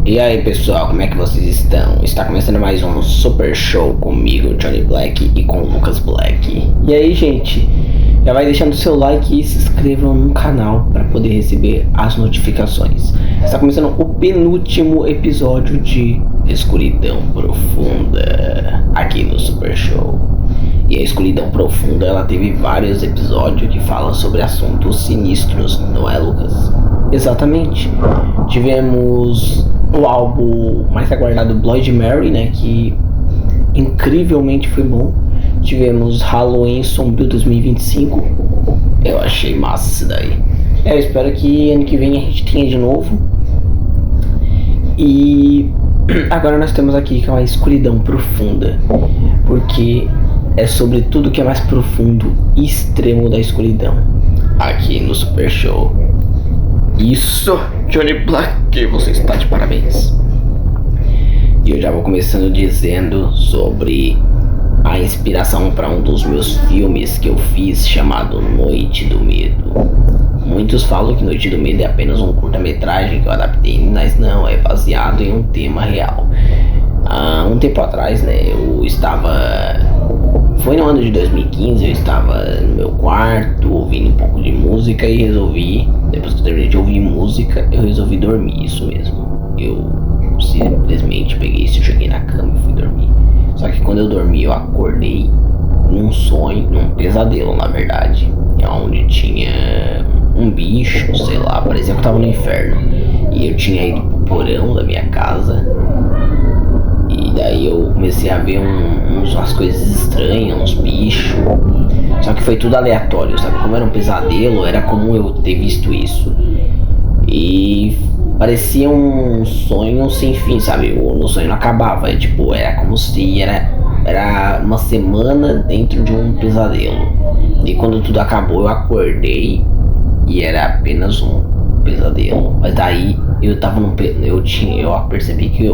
E aí pessoal, como é que vocês estão? Está começando mais um Super Show comigo, Johnny Black, e com o Lucas Black. E aí gente, já vai deixando seu like e se inscrevam no canal para poder receber as notificações. Está começando o penúltimo episódio de Escuridão Profunda aqui no Super Show. E a Escuridão Profunda, ela teve vários episódios que falam sobre assuntos sinistros, não é, Lucas? Exatamente. Tivemos o álbum mais aguardado Bloody Mary, né, que incrivelmente foi bom. Tivemos Halloween Sombrio 2025. Eu achei massa isso daí. Eu espero que ano que vem a gente tenha de novo. E agora nós temos aqui que é uma Escuridão Profunda, porque é sobre tudo que é mais profundo e extremo da escuridão aqui no Super Show. Isso, Johnny Black, você está de parabéns. E eu já vou começando dizendo sobre a inspiração para um dos meus filmes que eu fiz, chamado Noite do Medo. Muitos falam que Noite do Medo é apenas um curta-metragem que eu adaptei, mas não, é baseado em um tema real. Há um tempo atrás, né, foi no ano de 2015, eu estava no meu quarto ouvindo um pouco de música e resolvi, depois que eu terminei de ouvir música, eu resolvi dormir, isso mesmo. Eu simplesmente peguei isso, joguei na cama e fui dormir. Só que quando eu dormi, eu acordei num sonho, num pesadelo, na verdade, onde tinha um bicho, sei lá, parecia que eu tava no inferno. E eu tinha ido pro porão da minha casa. E daí eu comecei a ver umas coisas estranhas, uns bichos. Só que foi tudo aleatório, sabe? Como era um pesadelo, era comum eu ter visto isso. E parecia um sonho sem fim, sabe? O sonho não acabava, era como se era uma semana dentro de um pesadelo. E quando tudo acabou, eu acordei e era apenas um pesadelo. Mas daí eu tava eu percebi que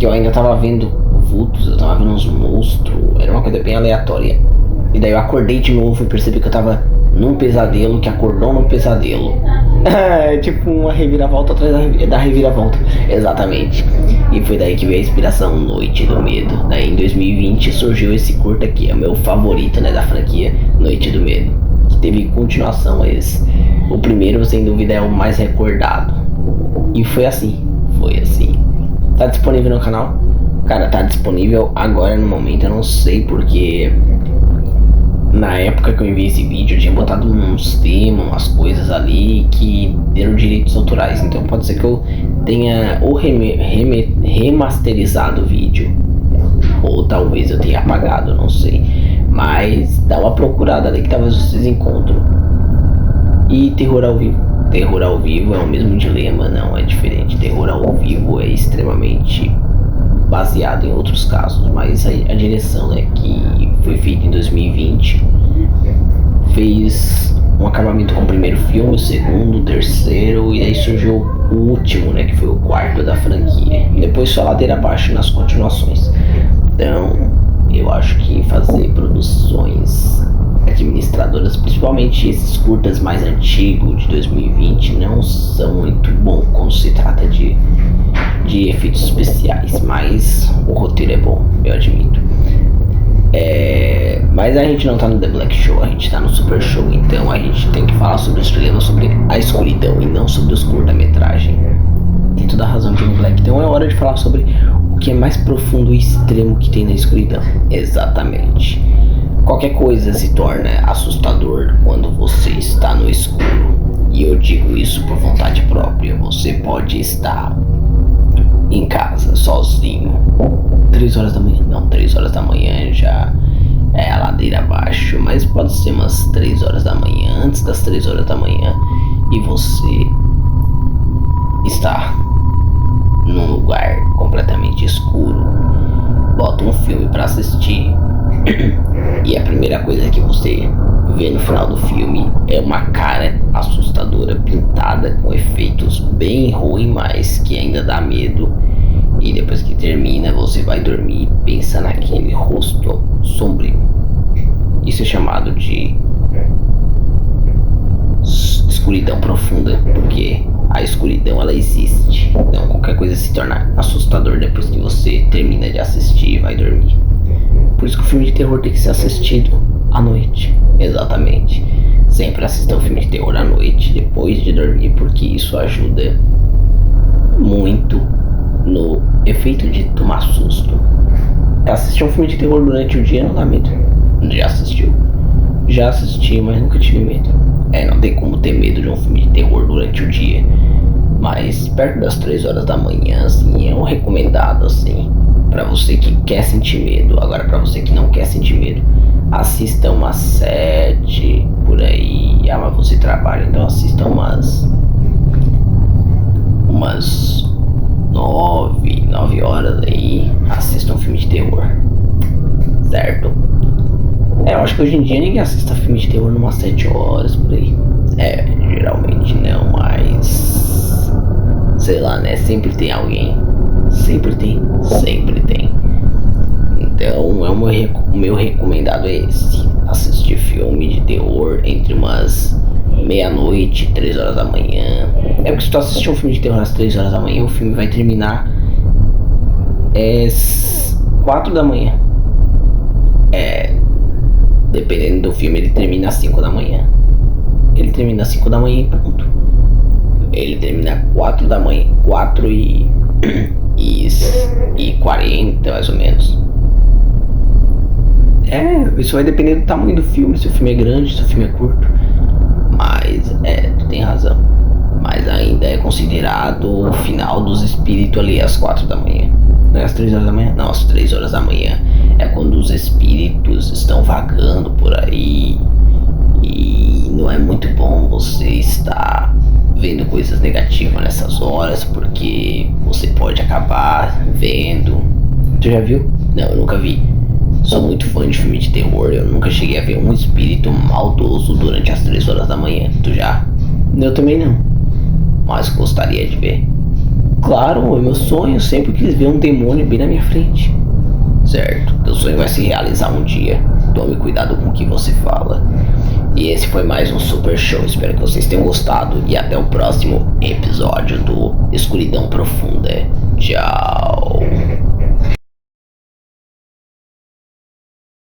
eu ainda tava vendo vultos, eu tava vendo uns monstros, era uma coisa bem aleatória. E daí eu acordei de novo e percebi que eu tava num pesadelo que acordou num pesadelo. É tipo uma reviravolta atrás da reviravolta. Exatamente. E foi daí que veio a inspiração Noite do Medo. Daí em 2020 surgiu esse curta aqui, é o meu favorito, né, da franquia Noite do Medo, que teve continuação, mas o primeiro sem dúvida é o mais recordado. E foi assim. Tá disponível no canal? Cara, tá disponível agora no momento, eu não sei porque na época que eu enviei esse vídeo eu tinha botado uns temas, umas coisas ali que deram direitos autorais, então pode ser que eu tenha ou remasterizado o vídeo, ou talvez eu tenha apagado, não sei, mas dá uma procurada ali que talvez vocês encontram. E terror ao vivo. Terror ao vivo é o mesmo dilema, não é diferente. Terror ao vivo é extremamente baseado em outros casos, mas a direção, né, que foi feita em 2020, fez um acabamento com o primeiro filme, o segundo, o terceiro, e aí surgiu o último, né, que foi o quarto da franquia. E depois só ladeira abaixo nas continuações. Então, eu acho que fazer produções administradoras, principalmente esses curtas mais antigos de 2020, não são muito bons quando se trata de efeitos especiais, mas o roteiro é bom, eu admito. Mas a gente não tá no The Black Show, a gente tá no Super Show, então a gente tem que falar sobre os problemas, sobre a escuridão e não sobre os curta-metragem. Tem toda a razão de Black, então é hora de falar sobre o que é mais profundo e extremo que tem na escuridão. Exatamente. Qualquer coisa se torna assustador quando você está no escuro. E eu digo isso por vontade própria. Você pode estar em casa, sozinho. 3 horas da manhã. Não, 3 horas da manhã já é a ladeira abaixo. Mas pode ser umas 3 horas da manhã, antes das 3 horas da manhã. E você está num lugar completamente escuro. Bota um filme pra assistir. E a primeira coisa que você vê no final do filme é uma cara assustadora pintada com efeitos bem ruins, mas que ainda dá medo. E depois que termina, você vai dormir e pensa naquele rosto sombrio. Isso é chamado de escuridão profunda, porque a escuridão ela existe. Então qualquer coisa se torna assustador depois que você termina de assistir e vai dormir. Por isso que o filme de terror tem que ser assistido à noite. Exatamente. Sempre assista um filme de terror à noite depois de dormir, porque isso ajuda muito no efeito de tomar susto. Assistir um filme de terror durante o dia não dá medo. Já assistiu? Já assisti, mas nunca tive medo. Não tem como ter medo de um filme de terror durante o dia. Mas perto das 3 horas da manhã, assim, é um recomendado, assim, pra você que quer sentir medo. Agora, pra você que não quer sentir medo, assista umas 7 por aí. Mas você trabalha, então assista umas 9 horas aí. Assista um filme de terror, certo? Eu acho que hoje em dia ninguém assista filme de terror numas 7 horas por aí. Geralmente não, mas sei lá, né? Sempre tem alguém. Sempre tem. Então o meu recomendado é esse. Assistir filme de terror entre umas meia-noite e 3 horas da manhã. Porque se tu assistir um filme de terror às 3 horas da manhã, o filme vai terminar 4 da manhã. Dependendo do filme, ele termina às 5 da manhã. Ele termina às 5 da manhã e ponto. Ele termina 4 da manhã, 4 e 40 mais ou menos. Isso vai depender do tamanho do filme, se o filme é grande, se o filme é curto. Mas tu tem razão. Mas ainda é considerado o final dos espíritos ali às 4 da manhã. Não é às 3 horas da manhã? Não, às 3 horas da manhã é quando os espíritos estão vagando por aí. E não é muito bom você estar vendo coisas negativas nessas horas, porque você pode acabar vendo. Tu já viu? Não, eu nunca vi. Sou muito fã de filme de terror. Eu nunca cheguei a ver um espírito maldoso durante as 3 horas da manhã. Tu já? Eu também não, mas gostaria de ver. Claro, é meu sonho. Eu sempre quis ver um demônio bem na minha frente. Certo, teu sonho vai se realizar um dia. Tome cuidado com o que você fala. E esse foi mais um Super Show. Espero que vocês tenham gostado. E até o próximo episódio do Escuridão Profunda. Tchau.